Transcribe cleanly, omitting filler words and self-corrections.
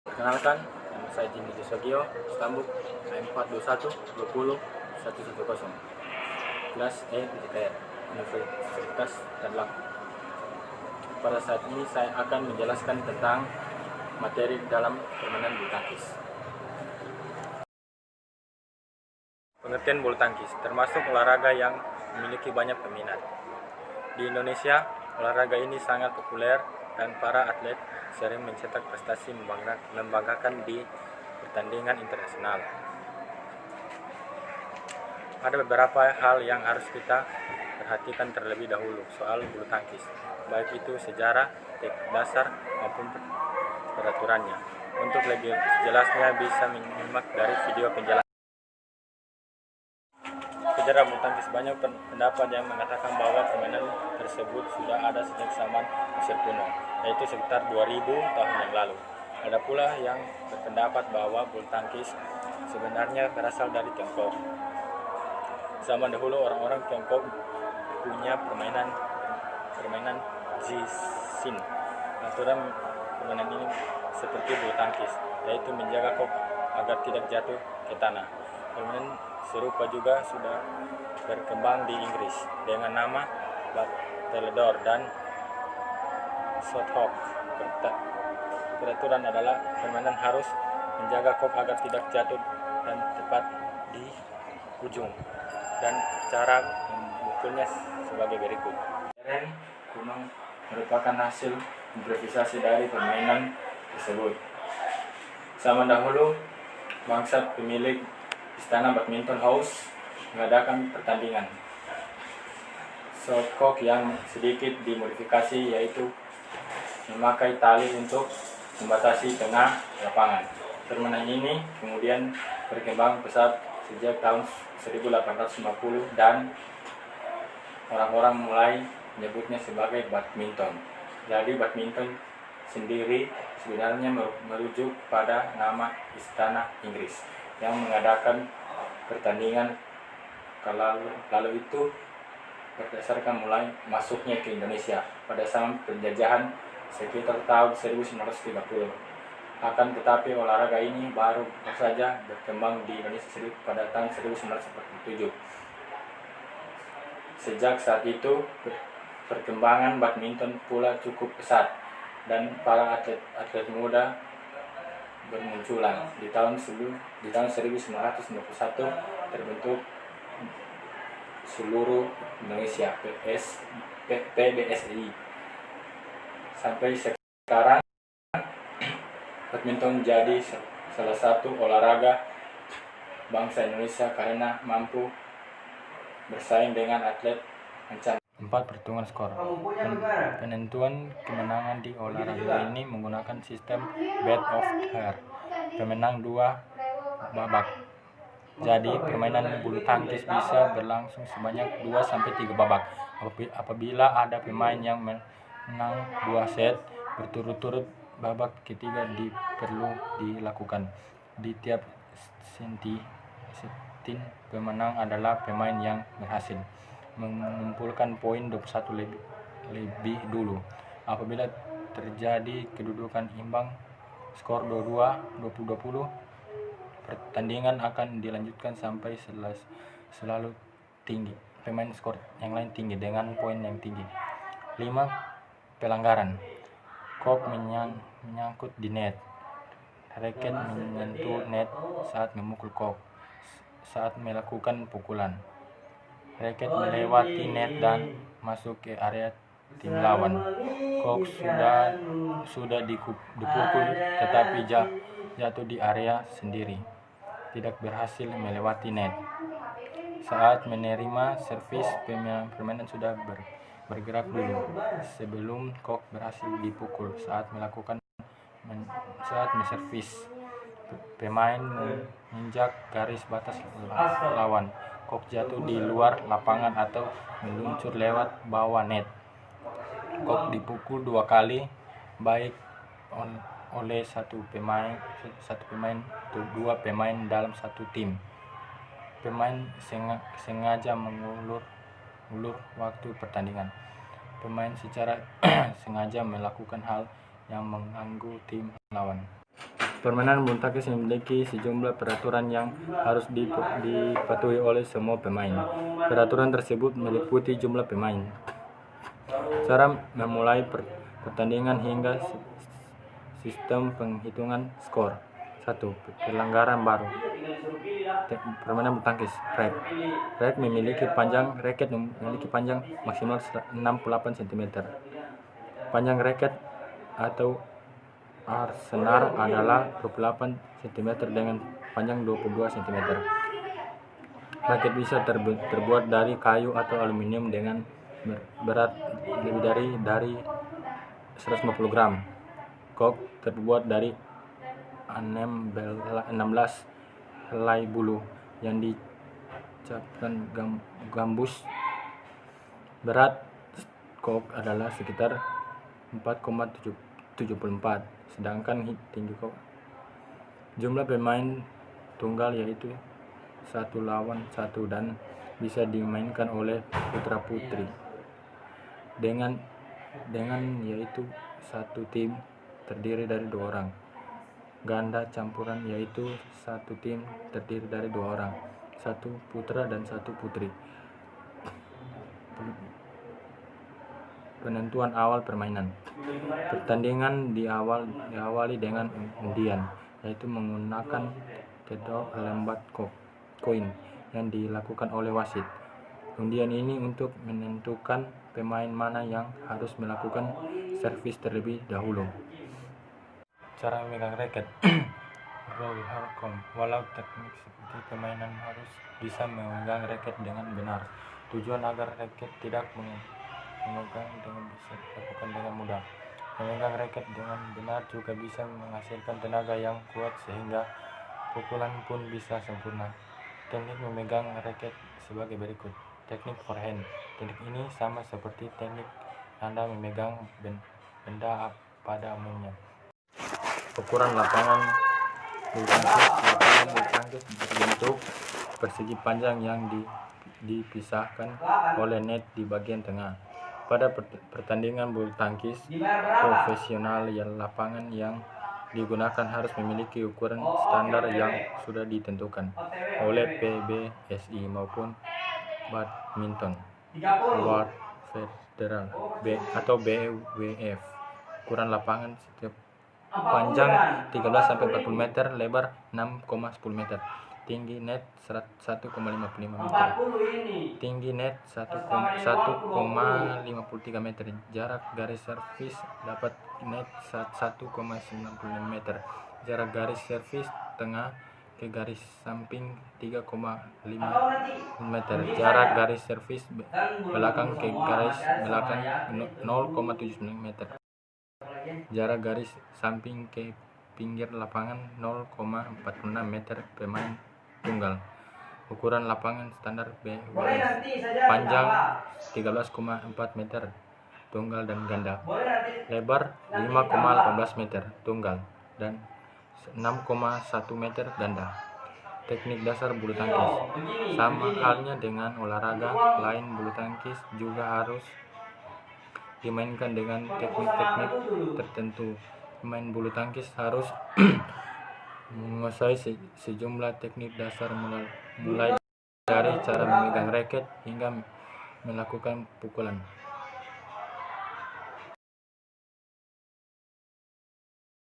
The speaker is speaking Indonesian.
Perkenalkan, nama saya Jimmy Josogio, Stambuk, AM421 20 110, kelas E PTKR, Universitas Tadlang. Pada saat ini saya akan menjelaskan tentang materi dalam permainan bulu tangkis. Pengertian bulu tangkis termasuk olahraga yang memiliki banyak peminat. Di Indonesia, olahraga ini sangat populer dan para atlet sering mencetak prestasi membanggakan di pertandingan internasional. Ada beberapa hal yang harus kita perhatikan terlebih dahulu soal bulu tangkis, baik itu sejarah, teknik dasar, maupun peraturannya. Untuk lebih jelasnya bisa menyimak dari video penjelasan. Sejarah bulu tangkis, banyak pendapat yang mengatakan bahwa permainan tersebut sudah ada sejak zaman Mesir kuno, yaitu sekitar 2000 tahun yang lalu. Ada pula yang berpendapat bahwa bulu tangkis sebenarnya berasal dari Tiongkok. Zaman dahulu orang-orang Tiongkok punya permainan jixin. Aturan permainan ini seperti bulu tangkis, yaitu menjaga kok agar tidak jatuh ke tanah. Permainan serupa juga sudah berkembang di Inggris dengan nama battledore dan shorthawk. Peraturan adalah permainan harus menjaga kok agar tidak jatuh dan tepat di ujung, dan cara memukulnya sebagai berikut. Teren kuno merupakan hasil improvisasi dari permainan tersebut. Zaman dahulu, bangsa pemilik Istana Badminton House mengadakan pertandingan shortcock yang sedikit dimodifikasi, yaitu memakai tali untuk membatasi tengah lapangan. Permainan ini kemudian berkembang pesat sejak tahun 1850 dan orang-orang mulai menyebutnya sebagai badminton. Jadi badminton sendiri sebenarnya merujuk pada nama Istana Inggris yang mengadakan pertandingan lalu itu berdasarkan mulai masuknya ke Indonesia pada zaman penjajahan sekitar tahun 1930. Akan tetapi olahraga ini baru saja berkembang di Indonesia pada tahun 1947. Sejak saat itu perkembangan badminton pula cukup pesat dan para atlet muda bermunculan. Di tahun 1991 terbentuk seluruh Indonesia PBSI. Sampai sekarang badminton jadi salah satu olahraga bangsa Indonesia karena mampu bersaing dengan atlet mancanegara. 4. Perhitungan skor. Penentuan kemenangan di olahraga ini menggunakan sistem best of 3. Pemenang 2 babak. Jadi permainan bulu tangkis bisa berlangsung sebanyak 2-3 babak. Apabila ada pemain yang menang 2 set berturut-turut, babak ketiga perlu dilakukan. Di tiap setin pemenang adalah pemain yang berhasil mengumpulkan poin 21 lebih dulu. Apabila terjadi kedudukan imbang skor 22-20, pertandingan akan dilanjutkan sampai selalu tinggi pemain skor yang lain tinggi dengan poin yang tinggi. 5. Pelanggaran. Kok menyangkut di net. Raket menyentuh net saat memukul kok. Saat melakukan pukulan, raket melewati net dan masuk ke area tim lawan. Kok sudah dipukul tetapi jatuh di area sendiri, tidak berhasil melewati net. Saat menerima servis, permainan sudah bergerak dulu sebelum kok berhasil dipukul. Saat menservis, pemain menginjak garis batas lawan. Kok jatuh di luar lapangan atau meluncur lewat bawah net. Kok dipukul 2 kali, baik oleh satu pemain atau 2 pemain dalam satu tim. Pemain sengaja mengulur waktu pertandingan. Pemain secara sengaja melakukan hal yang mengganggu tim lawan. Permainan bulu tangkis memiliki sejumlah peraturan yang harus dipatuhi oleh semua pemain. Peraturan tersebut meliputi jumlah pemain, cara memulai pertandingan hingga sistem penghitungan skor. 1. Pelanggaran baru. Permainan bulu tangkis rek. Rek memiliki panjang maksimal 68 cm. Panjang raket atau senar adalah 28 cm dengan panjang 22 cm. Raket bisa terbuat dari kayu atau aluminium dengan berat lebih dari 150 gram. Kok terbuat dari 16 helai bulu yang dicapkan gambus. Berat kok adalah sekitar 4,74, sedangkan tinggi kok. Jumlah pemain tunggal yaitu 1 lawan 1 dan bisa dimainkan oleh putra putri dengan yaitu satu tim terdiri dari 2 orang. Ganda campuran yaitu satu tim terdiri dari 2 orang, 1 putra dan 1 putri. Penentuan awal permainan. Pertandingan diawali dengan undian, yaitu menggunakan kedok lembat koin yang dilakukan oleh wasit. Undian ini untuk menentukan pemain mana yang harus melakukan servis terlebih dahulu. Cara memegang raket. Walau teknik seperti permainan harus bisa memegang raket dengan benar. Tujuan agar raket tidak memegang dengan bisa dilakukan dengan mudah. Memegang raket dengan benar juga bisa menghasilkan tenaga yang kuat sehingga pukulan pun bisa sempurna. Teknik memegang raket sebagai berikut. Teknik forehand. Teknik ini sama seperti teknik Anda memegang benda pada umumnya. Ukuran lapangan bulu tangkis berbentuk persegi panjang yang dipisahkan oleh net di bagian tengah. Pada pertandingan bulu tangkis profesional, lapangan yang digunakan harus memiliki ukuran standar yang sudah ditentukan oleh PBSI maupun Badminton World Federal atau BWF. Ukuran lapangan setiap panjang 13-40 meter, lebar 6,10 meter. Tinggi net 1,55 meter. Tinggi net 1,53 meter. Jarak garis servis dapat net 1,96 meter. Jarak garis servis tengah ke garis samping 3,5 meter. Jarak garis servis belakang ke garis belakang 0,79 meter. Jarak garis samping ke pinggir lapangan 0,46 meter pemain tunggal. Ukuran lapangan standar BWF. Panjang 13,4 meter tunggal dan ganda. Lebar 5,18 meter tunggal dan 6,1 meter ganda. Teknik dasar bulu tangkis. Sama halnya dengan olahraga lain, bulu tangkis juga harus dimainkan dengan teknik-teknik tertentu. Pemain bulu tangkis harus menguasai sejumlah teknik dasar mulai dari cara memegang raket hingga melakukan pukulan.